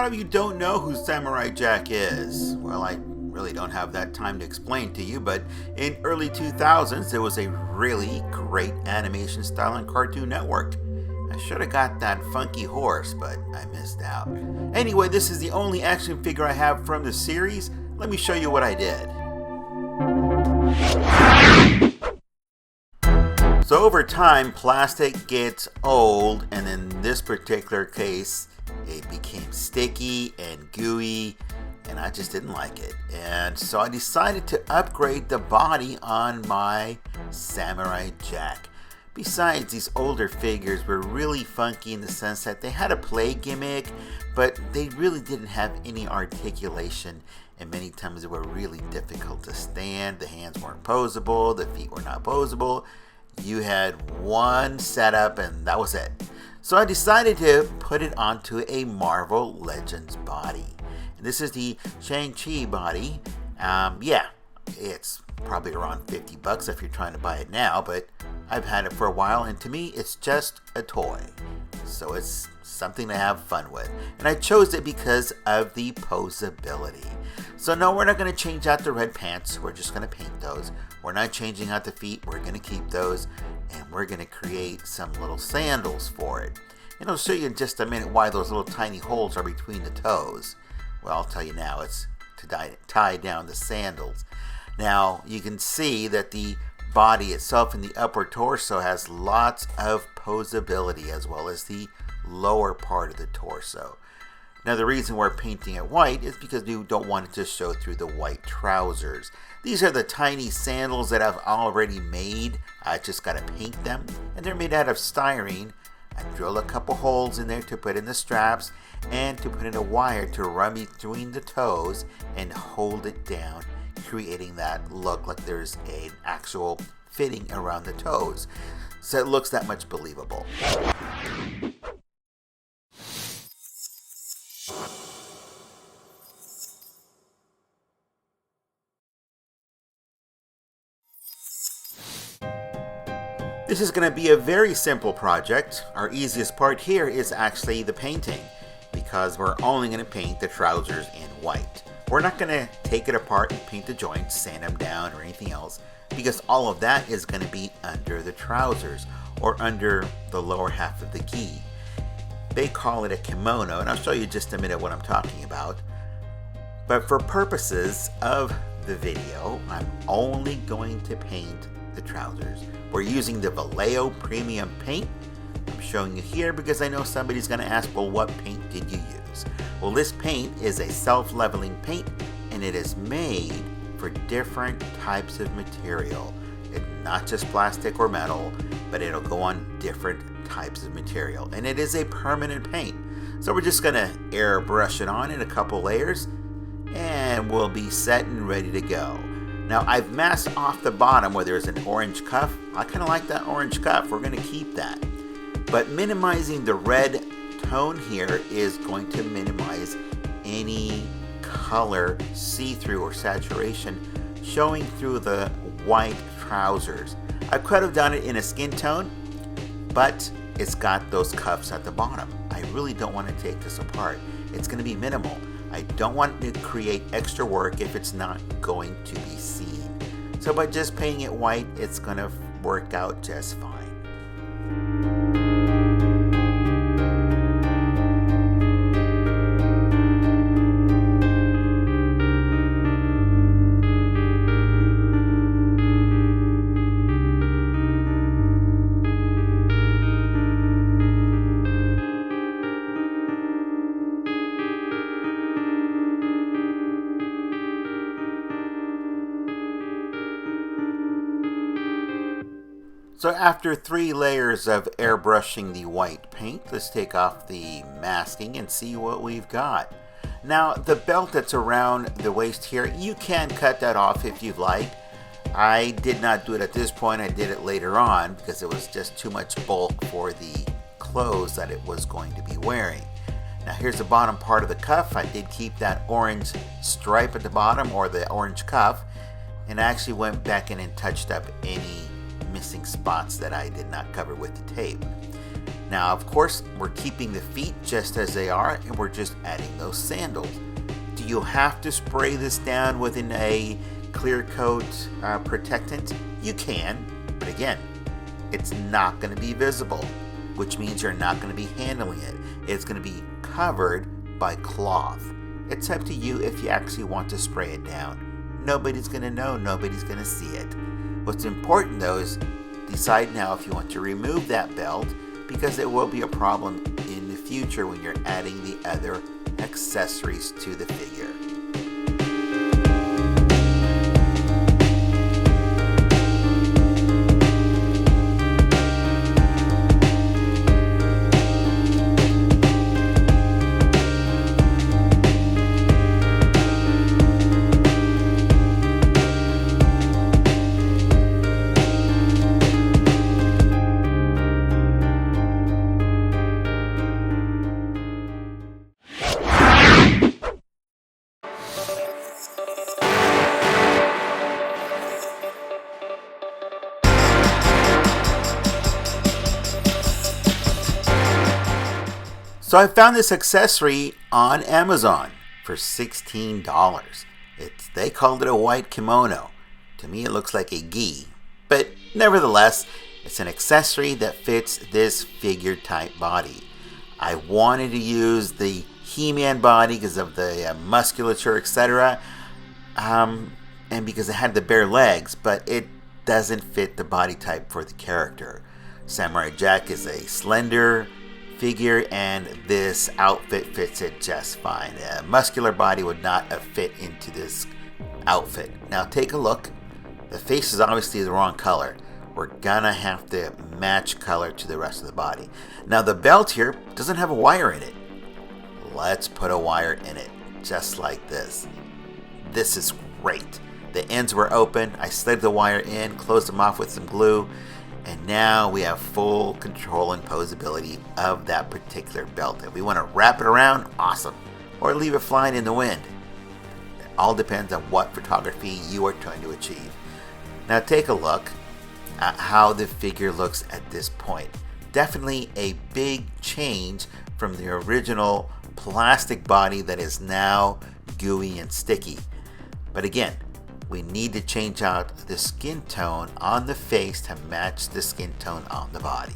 lot of you don't know who Samurai Jack is. Well, I really don't have that time to explain to you, but in early 2000s, there was a really great animation style on Cartoon Network. I should have got that funky horse, but I missed out. Anyway, this is the only action figure I have from the series. Let me show you what I did. So over time, plastic gets old, and in this particular case, it became sticky and gooey, and I just didn't like it. And so I decided to upgrade the body on my Samurai Jack. Besides, these older figures were really funky in the sense that they had a play gimmick, but they really didn't have any articulation, and many times they were really difficult to stand. The hands weren't posable, the feet were not posable. You had one setup and that was it. So I decided to put it onto a Marvel Legends body. And this is the Shang-Chi body. It's probably around $50 if you're trying to buy it now, but I've had it for a while, and to me it's just a toy. So it's something to have fun with. And I chose it because of the posability. So no, we're not going to change out the red pants. We're just going to paint those. We're not changing out the feet. We're going to keep those. And we're going to create some little sandals for it. And I'll show you in just a minute why those little tiny holes are between the toes. Well, I'll tell you now. It's to tie down the sandals. Now, you can see that the body itself in the upper torso has lots of posability, as well as the lower part of the torso. Now, the reason we're painting it white is because we don't want it to show through the white trousers. These are the tiny sandals that I've already made. I just got to paint them, and they're made out of styrene. I drill a couple holes in there to put in the straps and to put in a wire to run between the toes and hold it down, creating that look like there's an actual fitting around the toes. So it looks that much believable. This is going to be a very simple project. Our easiest part here is actually the painting, because we're only going to paint the trousers in white. We're not going to take it apart and paint the joints, sand them down, or anything else, because all of that is going to be under the trousers or under the lower half of the gi. They call it a kimono, and I'll show you in just a minute what I'm talking about. But for purposes of the video, I'm only going to paint the trousers. We're using the Vallejo Premium paint. I'm showing you here because I know somebody's going to ask, well, what paint did you use? Well, this paint is a self-leveling paint, and it is made for different types of material. It's not just plastic or metal, but it'll go on different types of material. And it is a permanent paint. So we're just going to airbrush it on in a couple layers, and we'll be set and ready to go. Now, I've masked off the bottom where there's an orange cuff. I kind of like that orange cuff. We're going to keep that. But minimizing the red tone here is going to minimize any color see-through or saturation showing through the white trousers. I could have done it in a skin tone, but it's got those cuffs at the bottom. I really don't want to take this apart. It's going to be minimal. I don't want to create extra work if it's not going to be seen. So by just painting it white, it's going to work out just fine. So after 3 layers of airbrushing the white paint, let's take off the masking and see what we've got. Now, the belt that's around the waist here, you can cut that off if you'd like. I did not do it at this point. I did it later on because it was just too much bulk for the clothes that it was going to be wearing. Now here's the bottom part of the cuff. I did keep that orange stripe at the bottom, or the orange cuff, and I actually went back in and touched up any missing spots that I did not cover with the tape. Now, of course, we're keeping the feet just as they are, and we're just adding those sandals. Do you have to spray this down within a clear coat protectant? You can, but again, it's not going to be visible, which means you're not going to be handling it. It's going to be covered by cloth. It's up to you if you actually want to spray it down. Nobody's going to know, nobody's going to see it. What's important though is decide now if you want to remove that belt, because it will be a problem in the future when you're adding the other accessories to the figure. So I found this accessory on Amazon for $16. They called it a white kimono. To me it looks like a gi, but nevertheless, it's an accessory that fits this figure type body. I wanted to use the He-Man body because of the musculature, etc. And because it had the bare legs, but it doesn't fit the body type for the character. Samurai Jack is a slender figure, and this outfit fits it just fine. A muscular body would not have fit into this outfit. Now take a look. The face is obviously the wrong color. We're gonna have to match color to the rest of the body. Now the belt here doesn't have a wire in it. Let's put a wire in it, just like this. This is great. The ends were open. I slid the wire in, closed them off with some glue, and now we have full control and posability of that particular belt. If we want to wrap it around, awesome. Or leave it flying in the wind. It all depends on what photography you are trying to achieve. Now take a look at how the figure looks at this point. Definitely a big change from the original plastic body that is now gooey and sticky. But again, we need to change out the skin tone on the face to match the skin tone on the body.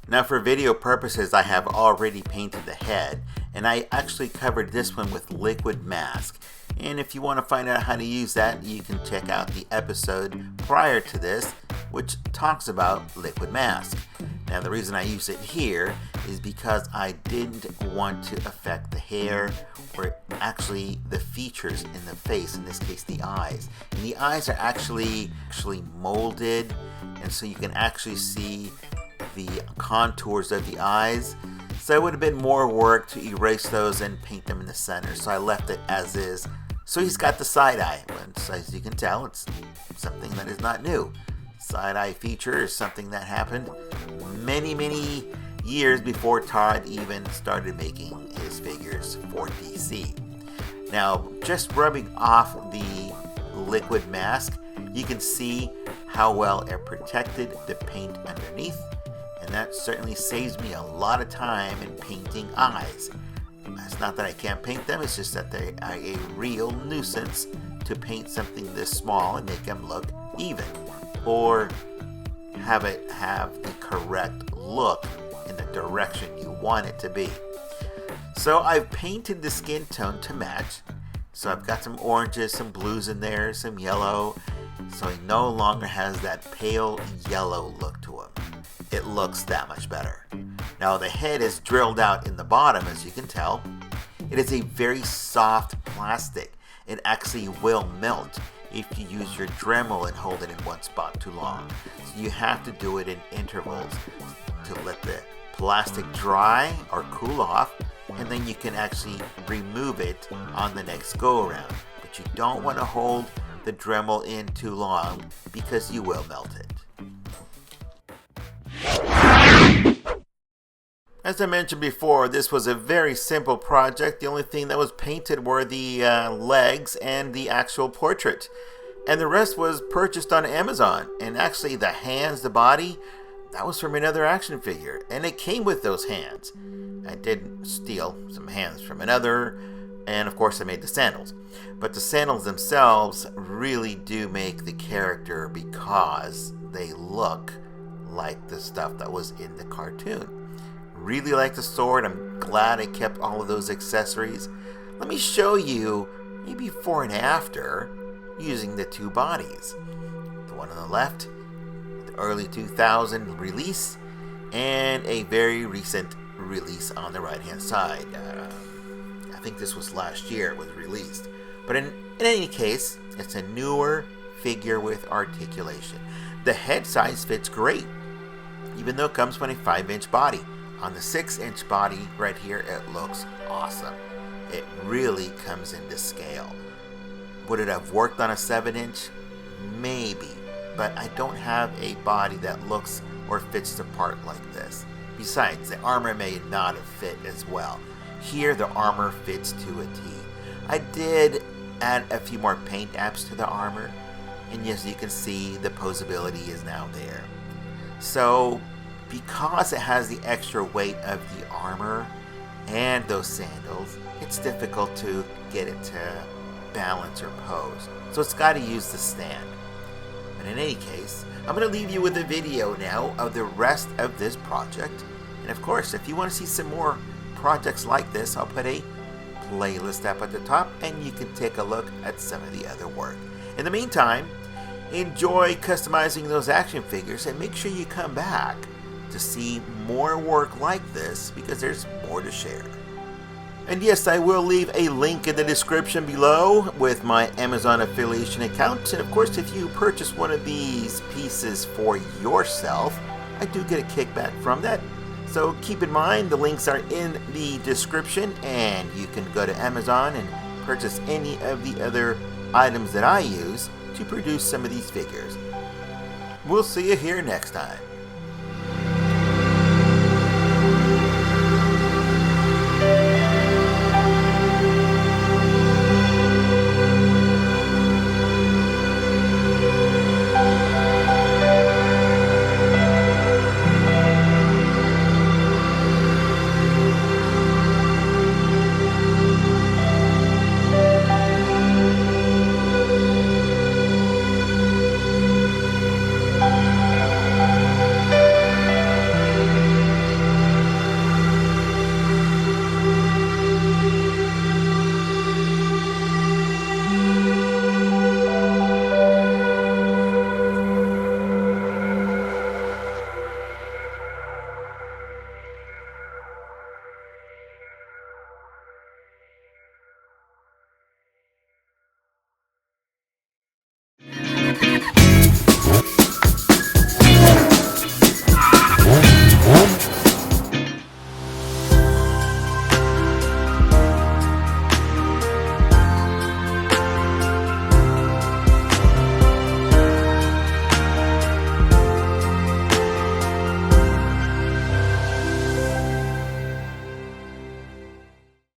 Now for video purposes, I have already painted the head, and I actually covered this one with liquid mask. And if you want to find out how to use that, you can check out the episode prior to this, which talks about liquid mask. Now the reason I use it here is because I didn't want to affect the hair or actually the features in the face, in this case the eyes. And the eyes are actually molded, and so you can actually see the contours of the eyes. So it would have been more work to erase those and paint them in the center, so I left it as is. So he's got the side eye, but as you can tell, it's something that is not new. Side eye feature is something that happened many years before Todd even started making his figures for DC. Now, just rubbing off the liquid mask, you can see how well it protected the paint underneath, and that certainly saves me a lot of time in painting eyes. It's not that I can't paint them, it's just that they are a real nuisance to paint something this small and make them look even, or have it have the correct look in the direction you want it to be. So I've painted the skin tone to match. So I've got some oranges, some blues in there, some yellow. So he no longer has that pale yellow look to him. It looks that much better. Now the head is drilled out in the bottom, as you can tell. It is a very soft plastic. It actually will melt if you use your Dremel and hold it in one spot too long. So you have to do it in intervals to let the plastic dry or cool off, and then you can actually remove it on the next go around. But you don't want to hold the Dremel in too long because you will melt it. As I mentioned before, this was a very simple project. The only thing that was painted were the legs and the actual portrait. And the rest was purchased on Amazon. And actually the hands, the body, that was from another action figure. And it came with those hands. I did steal some hands from another. And of course I made the sandals. But the sandals themselves really do make the character because they look like the stuff that was in the cartoon. Really like the sword. I'm glad I kept all of those accessories. Let me show you maybe before and after using the two bodies. The one on the left, the early 2000 release, and a very recent release on the right hand side. I think this was last year it was released. But in any case, it's a newer figure with articulation. The head size fits great, even though it comes from a 5-inch body. On the 6-inch body right here, it looks awesome. It really comes into scale. Would it have worked on a 7-inch? Maybe, but I don't have a body that looks or fits the part like this. Besides, the armor may not have fit as well. Here, the armor fits to a T. I did add a few more paint apps to the armor, and as you can see, the posability is now there. So, because it has the extra weight of the armor and those sandals, it's difficult to get it to balance or pose. So it's got to use the stand. But in any case, I'm going to leave you with a video now of the rest of this project. And of course, if you want to see some more projects like this, I'll put a playlist up at the top and you can take a look at some of the other work. In the meantime, enjoy customizing those action figures and make sure you come back to see more work like this because there's more to share. And yes, I will leave a link in the description below with my Amazon affiliation account. And of course, if you purchase one of these pieces for yourself, I do get a kickback from that. So keep in mind, the links are in the description and you can go to Amazon and purchase any of the other items that I use to produce some of these figures. We'll see you here next time.